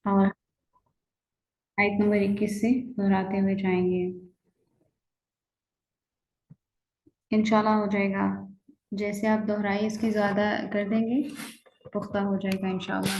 और आयत नंबर 21 से दोहराते हुए जाएंगे। इंशाल्लाह हो जाएगा। जैसे आप दोहराई इसकी ज्यादा कर देंगे, पुख्ता हो जाएगा इंशाल्लाह।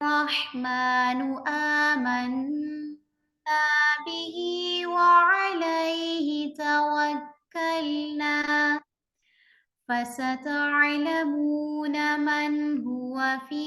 रहमानु आमन्ना बिही व अलैहि तवक्कलना फसतअलमून मन हुवा फी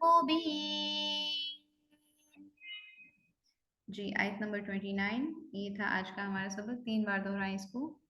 मुबीन। जी, आयत नंबर 29 ये था आज का हमारा सबक। 3 बार दोहराएं इसको।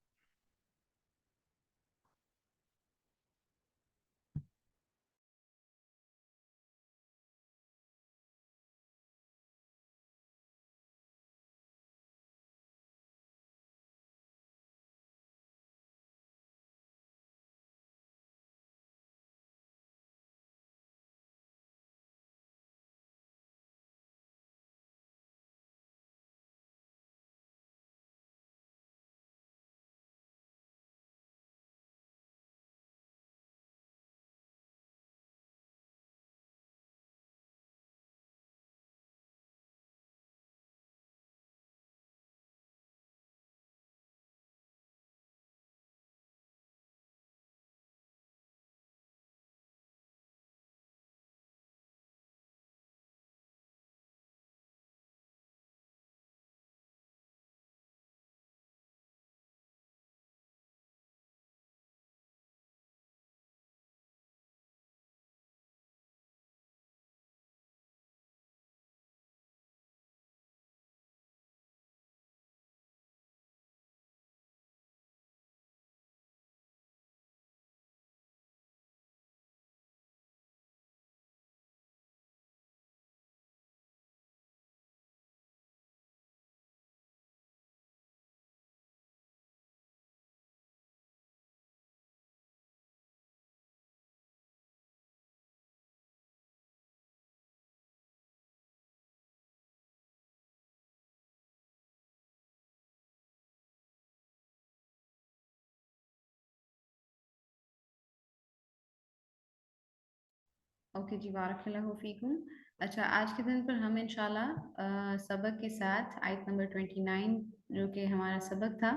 ओके जी, बारकल्लाहु फीकुम। अच्छा, आज के दिन पर हम इंशाल्लाह सबक के साथ आयत नंबर 29 जो कि हमारा सबक था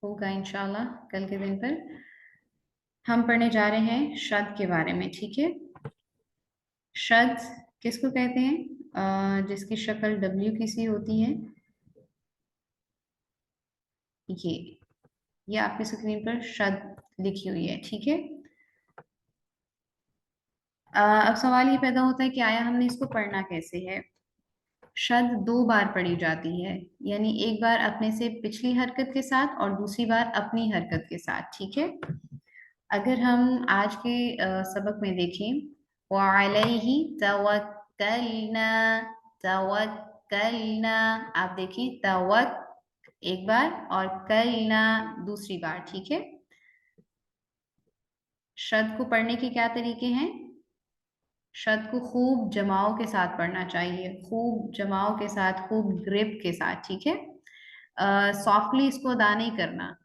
होगा इंशाल्लाह कल के दिन पर हम पढ़ने जा रहे हैं शद के बारे में। ठीक है, शद किसको कहते हैं? जिसकी शक्ल डब्ल्यू की सी होती है। ये ये आपकी स्क्रीन पर शद लिखी हुई है। ठीक है, अब सवाल ये पैदा होता है कि आया हमने इसको पढ़ना कैसे है। शद 2 बार पढ़ी जाती है, यानी एक बार अपने से पिछली हरकत के साथ और दूसरी बार अपनी हरकत के साथ। ठीक है, अगर हम आज के सबक में देखें, वअलैहि तवक्कलना, तवक्कलना, आप देखिए तवक एक बार और कलना दूसरी बार। ठीक है, शद को पढ़ने के क्या तरीके हैं? शब्द को खूब जमाव के साथ पढ़ना चाहिए, खूब जमाव के साथ, खूब ग्रिप के साथ। ठीक है, सॉफ्टली इसको अदा नहीं करना,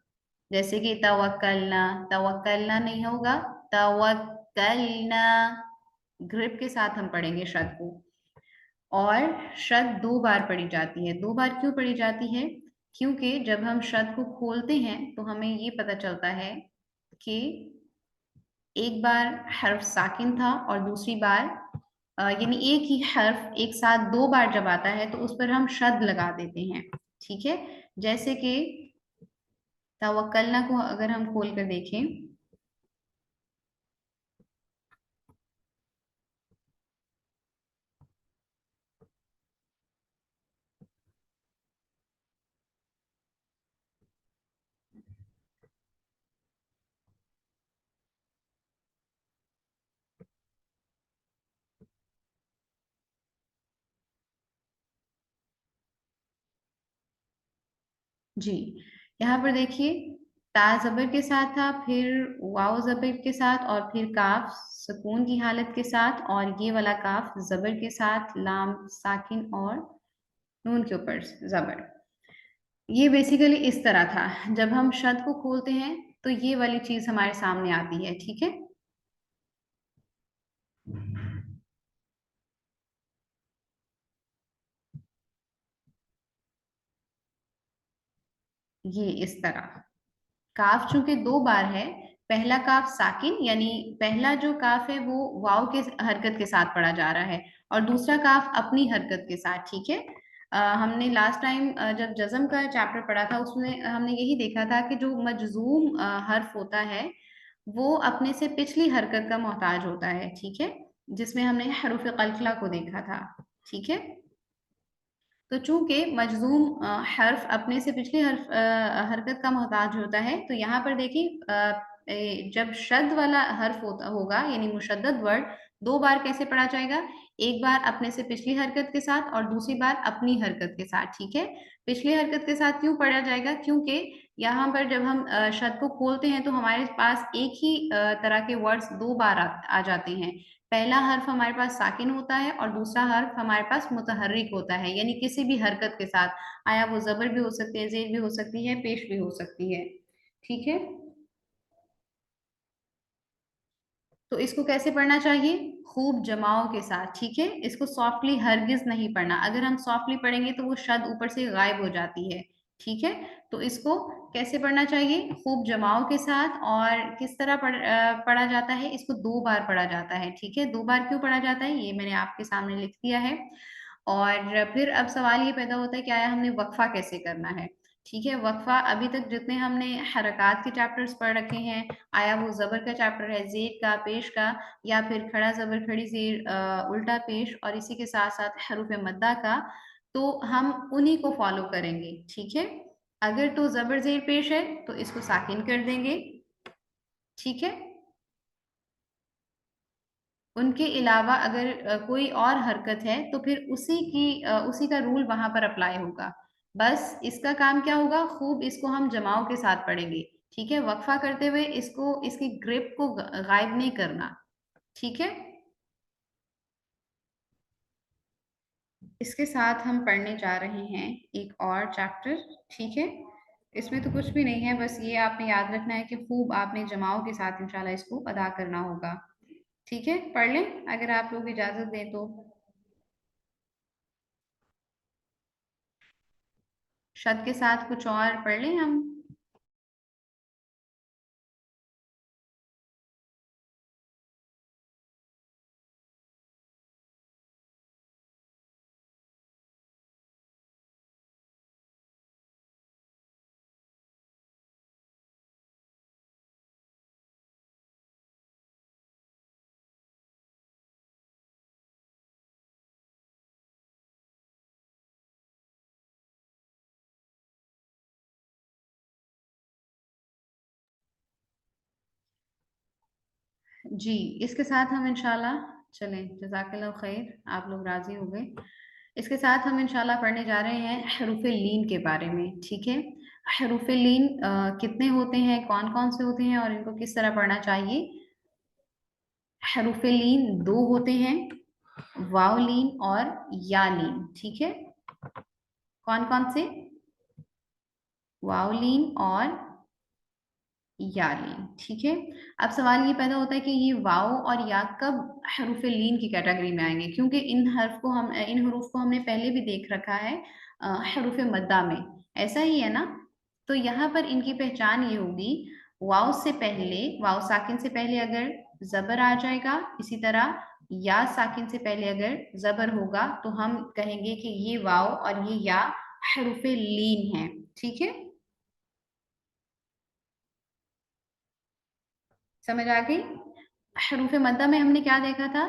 जैसे कि तवक्कलना, तवक्कलना नहीं होगा, तवक्कलना। ग्रिप के साथ हम पढ़ेंगे शब्द को। और शब्द 2 बार पढ़ी जाती है। 2 बार क्यों पढ़ी जाती है? क्योंकि जब हम शब्द को खोलते हैं तो हमें ये पता चलता है कि एक बार हर्फ साकिन था और दूसरी बार यानी एक ही हर्फ एक साथ 2 बार जब आता है तो उस पर हम शद लगा देते हैं। ठीक है, जैसे कि तवक्कलना को अगर हम खोल कर देखें, जी यहाँ पर देखिए, ता जबर के साथ था, फिर वाव जबर के साथ, और फिर काफ सुकून की हालत के साथ, और ये वाला काफ जबर के साथ, लाम साकिन और नून के ऊपर जबर। ये बेसिकली इस तरह था। जब हम शब्द को खोलते हैं तो ये वाली चीज हमारे सामने आती है। ठीक है, ये इस तरह काफ चूंकि 2 बार है पहला काफ साकिन, यानी पहला जो काफ है वो वाव के हरकत के साथ पढ़ा जा रहा है, और दूसरा काफ अपनी हरकत के साथ, ठीक है। हमने लास्ट टाइम जब जज़म का चैप्टर पढ़ा था उसमें हमने यही देखा था कि जो मजजूम हर्फ होता है वो अपने से पिछली हरकत का मोहताज होता है, ठीक है, जिसमें हमने हरूफ कलकला को देखा था, ठीक है। तो चूंकि मजजूम हर्फ अपने से पिछली हरकत का मोहताज होता है, तो यहाँ पर देखिए जब शद वाला हर्फ होता होगा यानी मुशद्दद वर्ड, दो बार कैसे पढ़ा जाएगा, एक बार अपने से पिछली हरकत के साथ और दूसरी बार अपनी हरकत के साथ, ठीक है। पिछली हरकत के साथ क्यों पढ़ा जाएगा, क्योंकि यहाँ पर जब हम शद को खोलते हैं तो हमारे पास एक ही तरह के वर्ड्स दो बार आ जाते हैं। पहला हर्फ हमारे पास साकिन होता है और दूसरा हर्फ हमारे पास मुतहर्रिक होता है, यानी किसी भी हरकत के साथ, आया वो जबर भी हो सकती है, जेर भी हो सकती है, पेश भी हो सकती है, ठीक है। तो इसको कैसे पढ़ना चाहिए, खूब जमाओं के साथ, ठीक है। इसको सॉफ्टली हरगिज नहीं पढ़ना, अगर हम सॉफ्टली पढ़ेंगे तो वो शद ऊपर से गायब हो जाती है, ठीक है। तो इसको कैसे पढ़ना चाहिए, खूब जमाओं के साथ, और किस तरह पढ़ा जाता है, इसको दो बार पढ़ा जाता है, ठीक है। दो बार क्यों पढ़ा जाता है ये मैंने आपके सामने लिख दिया है। और फिर अब सवाल ये पैदा होता है कि आया हमने वक्फा कैसे करना है, ठीक है। वक्फा अभी तक जितने हमने हरकत के चैप्टर्स पढ़ रखे हैं, आया वो जबर का चैप्टर है, जेर का, पेश का, या फिर खड़ा जबर खड़ी जेर उल्टा पेश, और इसी के साथ साथ हरूफ मद्दा का, तो हम उन्हीं को फॉलो करेंगे, ठीक है। अगर तो जबर जेर पेश है तो इसको साकिन कर देंगे, ठीक है। उनके अलावा अगर कोई और हरकत है तो फिर उसी का रूल वहां पर अप्लाई होगा। बस इसका काम क्या होगा, खूब इसको हम जमाओं के साथ पढ़ेंगे, ठीक है। वक्फा करते हुए इसको इसकी ग्रिप को गायब नहीं करना, ठीक है। इसके साथ हम पढ़ने जा रहे हैं एक और चैप्टर, ठीक है। इसमें तो कुछ भी नहीं है, बस ये आपने याद रखना है कि खूब आपने जमाओं के साथ इंशाल्लाह इसको अदा करना होगा, ठीक है। पढ़ लें अगर आप लोग इजाजत दें तो। शद के साथ कुछ और पढ़ लें हम। जी, इसके साथ हम इंशाल्लाह, चलें जज़ाकल्लाह खैर, आप लोग राजी हो गए। इसके साथ हम इंशाल्लाह पढ़ने जा रहे हैं हरूफ लीन के बारे में, ठीक है। हरूफ लीन कितने होते हैं, कौन कौन से होते हैं और इनको किस तरह पढ़ना चाहिए। हरूफ लीन दो होते हैं, वाव लीन और या लीन, ठीक है। कौन कौन से, वाव लीन और यालीन, ठीक है। अब सवाल ये पैदा होता है कि ये वाव और या कब हरूफ लीन की कैटेगरी में आएंगे, क्योंकि इन हरूफ को हमने पहले भी देख रखा है हरूफ मद्दा में, ऐसा ही है ना। तो यहाँ पर इनकी पहचान ये होगी, वाव से पहले, वाव साकिन से पहले अगर जबर आ जाएगा, इसी तरह या साकिन से पहले अगर जबर होगा, तो हम कहेंगे कि ये वाव और ये या हरूफ लीन है, ठीक है। समझ आ गई। हरूफ मद्दा में हमने क्या देखा था,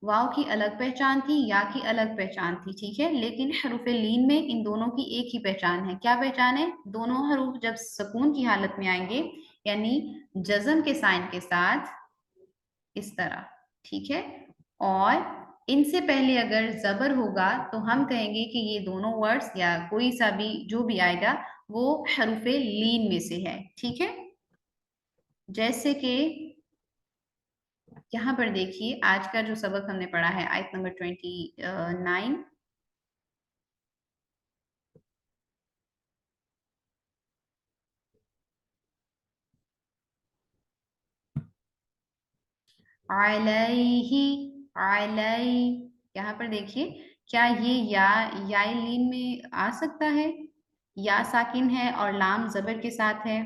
वाव की अलग पहचान थी, या की अलग पहचान थी, ठीक है। लेकिन हरूफ लीन में इन दोनों की एक ही पहचान है, क्या पहचान है, दोनों हरूफ जब सुकून की हालत में आएंगे, यानी जज्म के साइन के साथ, इस तरह, ठीक है। और इनसे पहले अगर जबर होगा तो हम कहेंगे कि ये दोनों वर्ड्स या कोई सा भी जो भी आएगा वो हरूफ लीन में से है, ठीक है। जैसे कि यहाँ पर देखिए आज का जो सबक हमने पढ़ा है, आयत नंबर 29, अलैहि, अलै, यहाँ पर देखिए क्या ये या लीन में आ सकता है, या साकिन है और लाम जबर के साथ है।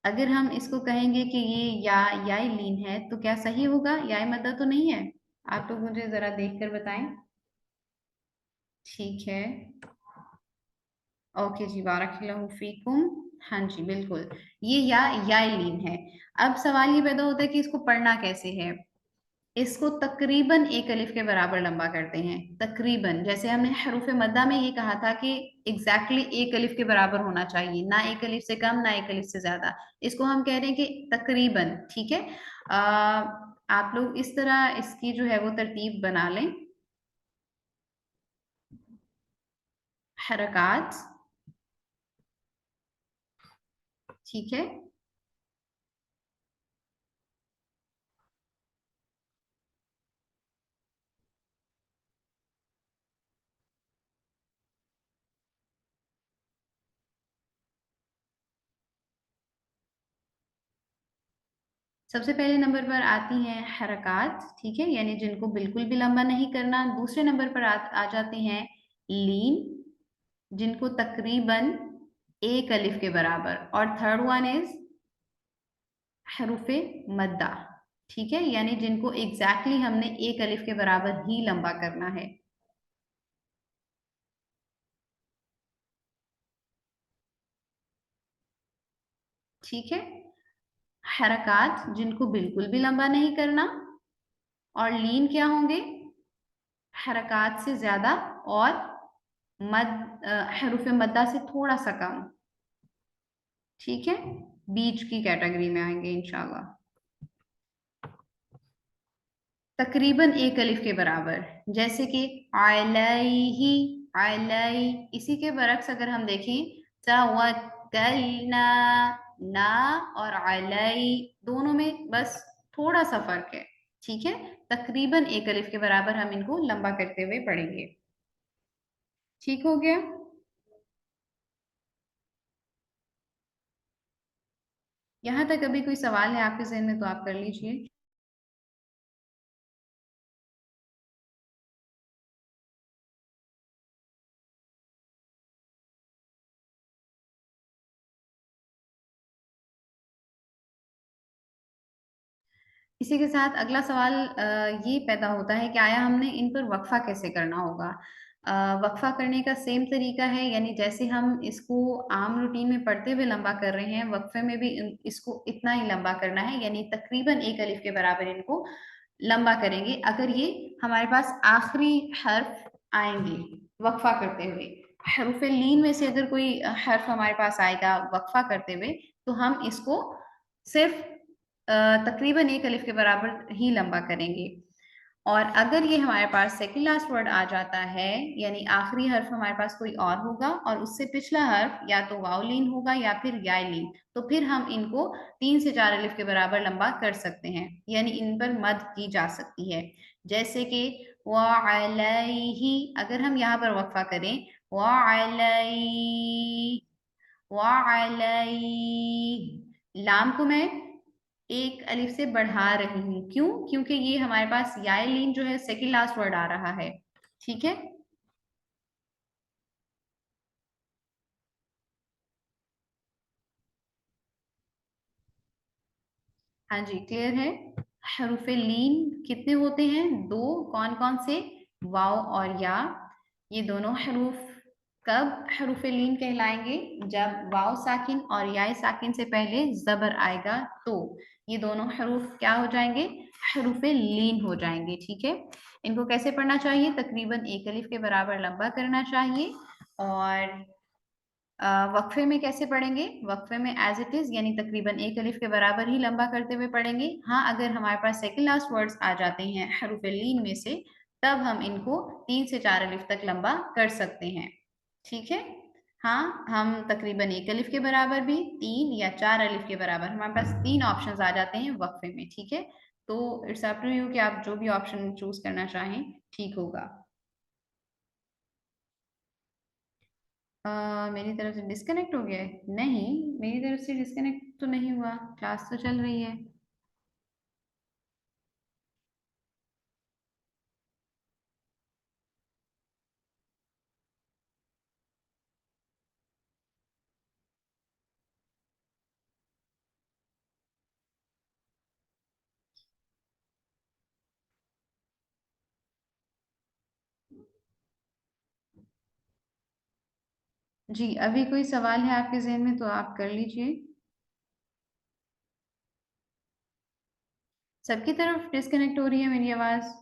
अगर हम इसको कहेंगे कि ये याई लीन है तो क्या सही होगा? याई मद्दा तो नहीं है। आप लोग मुझे जरा देख कर बताएं। ठीक है। ओके जी, बारकल्लाहु फीकुम। हाँ जी बिल्कुल, ये याई लीन है। अब सवाल ये पैदा होता है कि इसको पढ़ना कैसे है। इसको तकरीबन एक अलिफ के बराबर लंबा करते हैं। तकरीबन, जैसे हमने हरूफ मद्दा में ये कहा था कि एग्जैक्टली एक अलिफ के बराबर होना चाहिए, ना एक अलिफ से कम ना एक अलिफ से ज्यादा। इसको हम कह रहे हैं कि तकरीबन। ठीक है। आ, आप लोग इस तरह इसकी जो है वो तरतीब बना लें। हरकत। ठीक है। सबसे पहले नंबर पर आती हैं हरकत। ठीक है, यानी जिनको बिल्कुल भी लंबा नहीं करना। दूसरे नंबर पर आ जाते हैं लीन, जिनको तकरीबन एक अलिफ के बराबर। और थर्ड वन इज हरूफे मद्दा। ठीक है, यानी जिनको एग्जैक्टली हमने एक अलिफ के बराबर ही लंबा करना है। ठीक है। हरकत जिनको बिल्कुल भी लंबा नहीं करना। और लीन क्या होंगे? हरकत से ज्यादा और हरूफ मद्दा से थोड़ा सा कम। ठीक है, बीच की कैटेगरी में आएंगे इंशाल्लाह। तकरीबन एक अलिफ के बराबर, जैसे कि अलैहि। अलैहि, इसी के बरक्स अगर हम देखें, तवक्कलना, ना और अलैहि दोनों में बस थोड़ा सा फर्क है। ठीक है, तकरीबन एक अलिफ के बराबर हम इनको लंबा करते हुए पढ़ेंगे। ठीक हो गया? यहाँ तक अभी कोई सवाल है आपके जहन में तो आप कर लीजिए। इसी के साथ अगला सवाल ये पैदा होता है कि आया हमने इन पर वक्फा कैसे करना होगा। वक्फा करने का सेम तरीका है, यानी जैसे हम इसको आम रूटीन में पढ़ते हुए लंबा कर रहे हैं, वक्फे में भी इसको इतना ही लंबा करना है, यानी तकरीबन एक अलिफ के बराबर इनको लंबा करेंगे। अगर ये हमारे पास आखिरी हर्फ आएंगे वक्फा करते हुए, हरूफ लीन में से अगर कोई हर्फ हमारे पास आएगा वक्फा करते हुए, तो हम इसको सिर्फ तकरीबन एक अलिफ के बराबर ही लंबा करेंगे। और अगर ये हमारे पास सेकंड लास्ट वर्ड आ जाता है, यानी आखिरी हर्फ हमारे पास कोई और होगा और उससे पिछला हर्फ या तो वाउलीन होगा या फिर यालीन, तो फिर हम इनको 3 से 4 अलिफ के बराबर लंबा कर सकते हैं, यानी इन पर मद की जा सकती है। जैसे कि वअलैहि, अगर हम यहाँ पर वक्फा करें, वअलैहि, वअलैहि, लाम को मैं एक अलिफ से बढ़ा रही हूँ। क्यों? क्योंकि ये हमारे पास यालीन जो है सेकंड लास्ट वर्ड आ रहा है। ठीक है। हाँ जी, क्लियर है। हरूफे लीन कितने होते हैं? दो। कौन कौन से? वाव और या। ये दोनों हरूफ कब हरूफे लीन कहलाएंगे? जब वाव साकिन और या साकिन से पहले जबर आएगा तो ये दोनों हरूफ क्या हो जाएंगे? हरूफे लीन हो जाएंगे। ठीक है। इनको कैसे पढ़ना चाहिए? तकरीबन एक अलिफ के बराबर लंबा करना चाहिए। और वक्फे में कैसे पढ़ेंगे? वक्फे में एज इट इज, यानी तकरीबन एक अलिफ के बराबर ही लंबा करते हुए पढ़ेंगे। हाँ, अगर हमारे पास सेकंड लास्ट वर्ड्स आ जाते हैं हरूफ लीन में से, तब हम इनको 3 से 4 अलिफ तक लंबा कर सकते हैं। ठीक है। हाँ, हम तकरीबन एक अलिफ के बराबर भी, 3 या 4 अलिफ के बराबर, हमारे पास 3 ऑप्शंस आ जाते हैं वक्फे में। ठीक है। तो इट्स अप टू यू कि आप जो भी ऑप्शन चूज करना चाहें ठीक होगा। मेरी तरफ से डिस्कनेक्ट हो गया है? नहीं, मेरी तरफ से डिस्कनेक्ट तो नहीं हुआ, क्लास तो चल रही है। जी, अभी कोई सवाल है आपके ज़हन में तो आप कर लीजिए। सबकी तरफ डिस्कनेक्ट हो रही है मेरी आवाज़?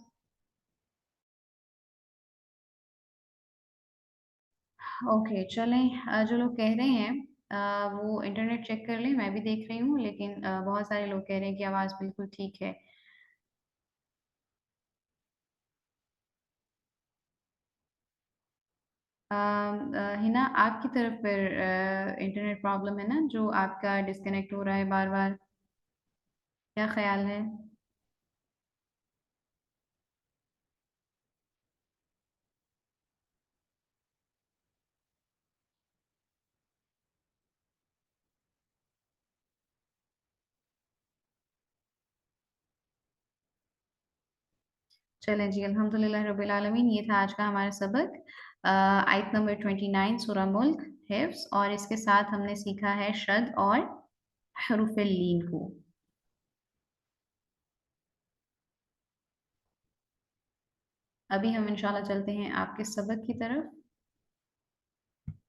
ओके, चलें, जो लोग कह रहे हैं वो इंटरनेट चेक कर लें, मैं भी देख रही हूँ, लेकिन बहुत सारे लोग कह रहे हैं कि आवाज़ बिल्कुल ठीक है। हिना, आपकी तरफ फिर इंटरनेट प्रॉब्लम है ना, जो आपका डिस्कनेक्ट हो रहा है बार बार? क्या ख्याल है? चलें जी, अल्हम्दुलिल्लाह रब्बिल आलमीन, ये था आज का हमारा सबक। आयत नंबर 29 सूरह मुल्क, हिफ्स, और इसके साथ हमने सीखा है शद और हरूफ लीन को। अभी हम इंशाल्लाह चलते हैं आपके सबक की तरफ।